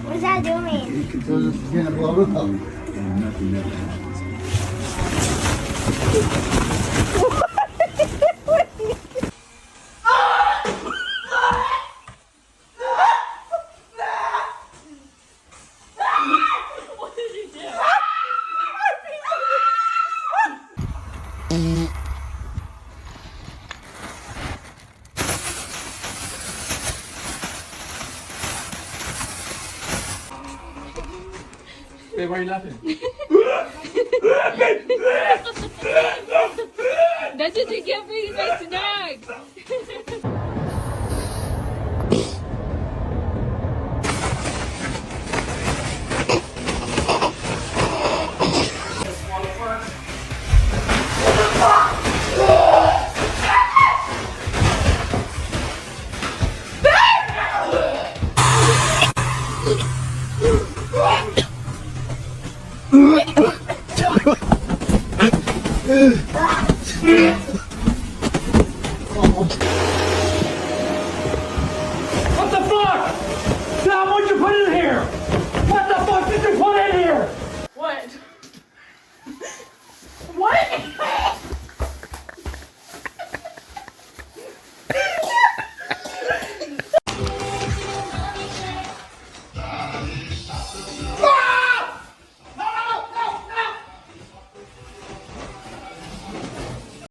What's that doing? Because it's gonna blow it up. Hey, why are you laughing? That's what you get for eating my snacks.